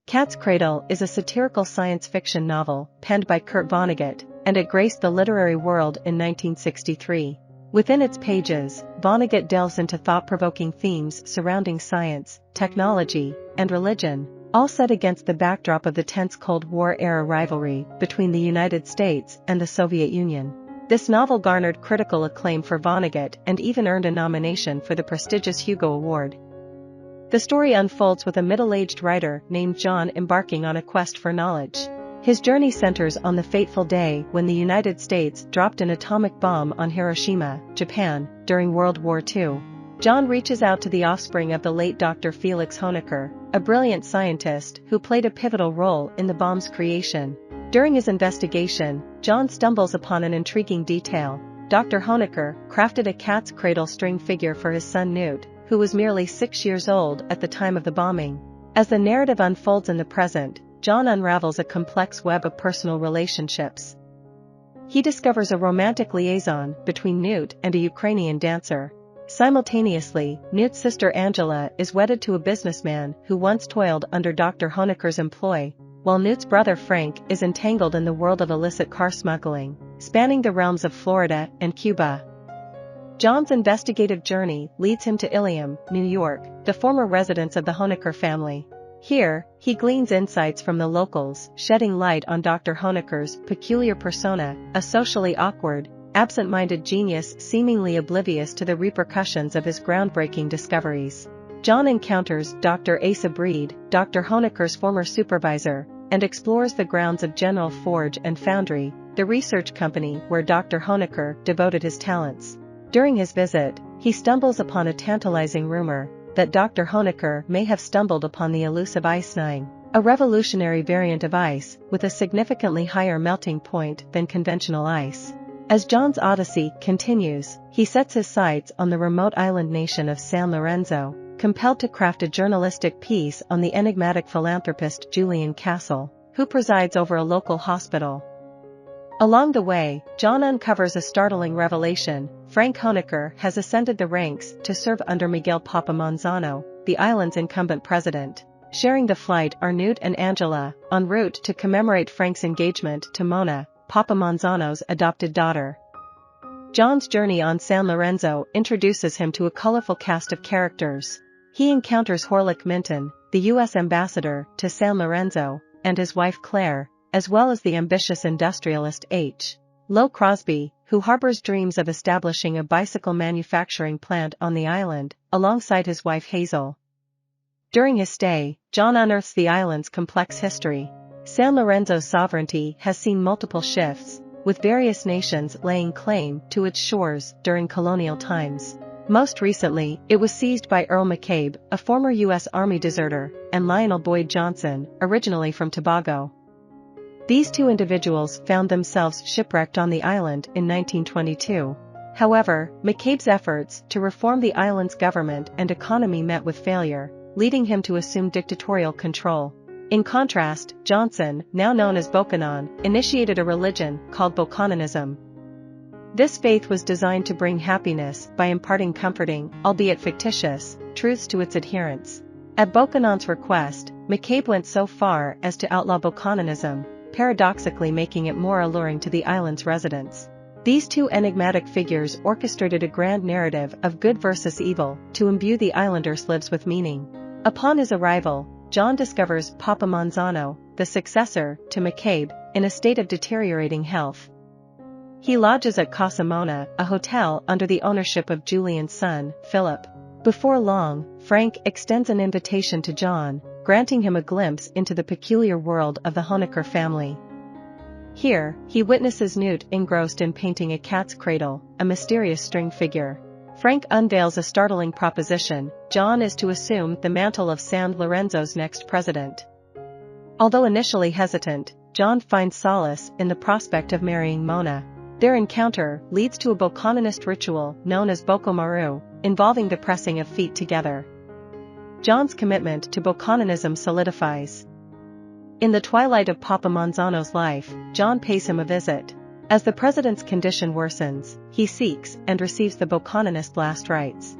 Cat's Cradle is a satirical science fiction novel penned by Kurt Vonnegut, and it graced the literary world in 1963. Within its pages, Vonnegut delves into thought-provoking themes surrounding science, technology, and religion, all set against the backdrop of the tense Cold War-era rivalry between the United States and the Soviet Union. This novel garnered critical acclaim for Vonnegut and even earned a nomination for the prestigious Hugo Award. The story unfolds with a middle-aged writer named John embarking on a quest for knowledge. His journey centers on the fateful day when the United States dropped an atomic bomb on Hiroshima, Japan, during World War II. John reaches out to the offspring of the late Dr. Felix Hoenikker, a brilliant scientist who played a pivotal role in the bomb's creation. During his investigation, John stumbles upon an intriguing detail. Dr. Hoenikker crafted a cat's cradle string figure for his son Newt, who was merely 6 years old at the time of the bombing. As the narrative unfolds in the present, John unravels a complex web of personal relationships. He discovers a romantic liaison between Newt and a Ukrainian dancer. Simultaneously, Newt's sister Angela is wedded to a businessman who once toiled under Dr. Hoenikker's employ, while Newt's brother Frank is entangled in the world of illicit car smuggling, spanning the realms of Florida and Cuba. John's investigative journey leads him to Ilium, New York, the former residence of the Hoenikker family. Here, he gleans insights from the locals, shedding light on Dr. Hoenikker's peculiar persona, a socially awkward, absent-minded genius seemingly oblivious to the repercussions of his groundbreaking discoveries. John encounters Dr. Asa Breed, Dr. Hoenikker's former supervisor, and explores the grounds of General Forge and Foundry, the research company where Dr. Hoenikker devoted his talents. During his visit, he stumbles upon a tantalizing rumor that Dr. Hoenikker may have stumbled upon the elusive Ice 9, a revolutionary variant of ice with a significantly higher melting point than conventional ice. As John's odyssey continues, he sets his sights on the remote island nation of San Lorenzo, compelled to craft a journalistic piece on the enigmatic philanthropist Julian Castle, who presides over a local hospital. Along the way, John uncovers a startling revelation. Frank Hoenikker has ascended the ranks to serve under Miguel Papa Monzano, the island's incumbent president. Sharing the flight are Newt and Angela, en route to commemorate Frank's engagement to Mona, Papa Monzano's adopted daughter. John's journey on San Lorenzo introduces him to a colorful cast of characters. He encounters Horlick Minton, the U.S. ambassador to San Lorenzo, and his wife Claire, as well as the ambitious industrialist H. Lowe Crosby, who harbors dreams of establishing a bicycle manufacturing plant on the island, alongside his wife Hazel. During his stay, John unearths the island's complex history. San Lorenzo's sovereignty has seen multiple shifts, with various nations laying claim to its shores during colonial times. Most recently, it was seized by Earl McCabe, a former U.S. Army deserter, and Lionel Boyd Johnson, originally from Tobago. These two individuals found themselves shipwrecked on the island in 1922. However, McCabe's efforts to reform the island's government and economy met with failure, leading him to assume dictatorial control. In contrast, Johnson, now known as Bokonon, initiated a religion called Bokononism. This faith was designed to bring happiness by imparting comforting, albeit fictitious, truths to its adherents. At Bokonon's request, McCabe went so far as to outlaw Bokononism, paradoxically making it more alluring to the island's residents. These two enigmatic figures orchestrated a grand narrative of good versus evil to imbue the islanders' lives with meaning. Upon his arrival, John discovers Papa Monzano, the successor to McCabe, in a state of deteriorating health. He lodges at Casa Mona, a hotel under the ownership of Julian's son, Philip. Before long, Frank extends an invitation to John, granting him a glimpse into the peculiar world of the Hoenikker family. Here, he witnesses Newt engrossed in painting a cat's cradle, a mysterious string figure. Frank unveils a startling proposition: John is to assume the mantle of San Lorenzo's next president. Although initially hesitant, John finds solace in the prospect of marrying Mona. Their encounter leads to a Bokononist ritual known as Bokomaru, involving the pressing of feet together. John's commitment to Bokononism solidifies. In the twilight of Papa Monzano's life, John pays him a visit. As the president's condition worsens, he seeks and receives the Bokononist last rites.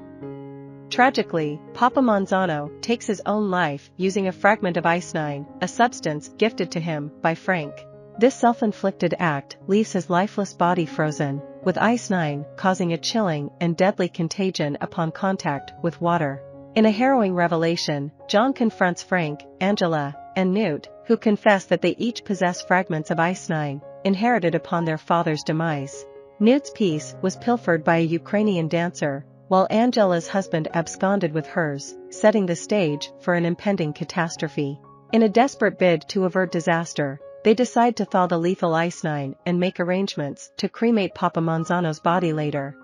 Tragically, Papa Manzano takes his own life using a fragment of ice-9, a substance gifted to him by Frank. This self-inflicted act leaves his lifeless body frozen, with ice-9 causing a chilling and deadly contagion upon contact with water. In a harrowing revelation, John confronts Frank, Angela, and Newt, who confess that they each possess fragments of ice-9, inherited upon their father's demise. Newt's piece was pilfered by a Ukrainian dancer, while Angela's husband absconded with hers, setting the stage for an impending catastrophe. In a desperate bid to avert disaster, they decide to thaw the lethal ice-9 and make arrangements to cremate Papa Manzano's body later.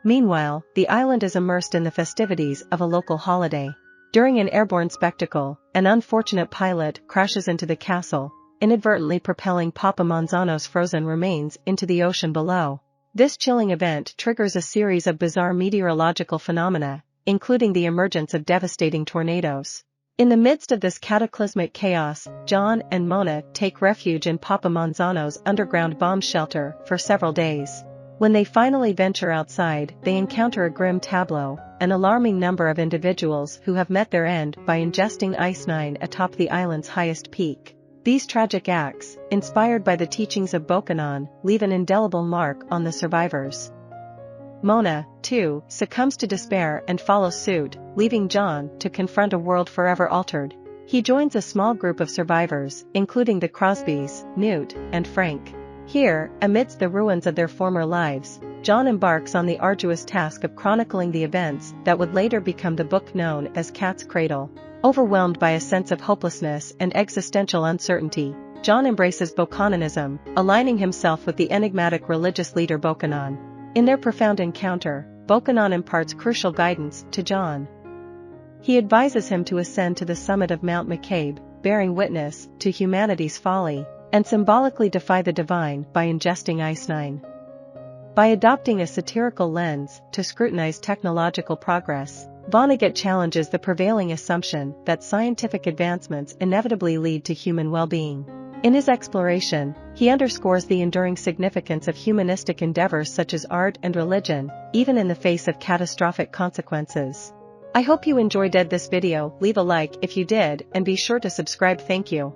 Meanwhile, the island is immersed in the festivities of a local holiday. During an airborne spectacle, an unfortunate pilot crashes into the castle, inadvertently propelling Papa Manzano's frozen remains into the ocean below. This chilling event triggers a series of bizarre meteorological phenomena, including the emergence of devastating tornadoes. In the midst of this cataclysmic chaos, John and Mona take refuge in Papa Manzano's underground bomb shelter for several days. When they finally venture outside, they encounter a grim tableau, an alarming number of individuals who have met their end by ingesting ice-9 atop the island's highest peak. These tragic acts, inspired by the teachings of Bokanon, leave an indelible mark on the survivors. Mona, too, succumbs to despair and follows suit, leaving John to confront a world forever altered. He joins a small group of survivors, including the Crosbys, Newt, and Frank. Here, amidst the ruins of their former lives, John embarks on the arduous task of chronicling the events that would later become the book known as Cat's Cradle. Overwhelmed by a sense of hopelessness and existential uncertainty, John embraces Bokononism, aligning himself with the enigmatic religious leader Bokanon. In their profound encounter, Bokanon imparts crucial guidance to John. He advises him to ascend to the summit of Mount McCabe, bearing witness to humanity's folly, and symbolically defy the divine by ingesting ice-9. By adopting a satirical lens to scrutinize technological progress, Vonnegut challenges the prevailing assumption that scientific advancements inevitably lead to human well-being. In his exploration, he underscores the enduring significance of humanistic endeavors such as art and religion, even in the face of catastrophic consequences. I hope you enjoyed this video. Leave a like if you did, and be sure to subscribe. Thank you.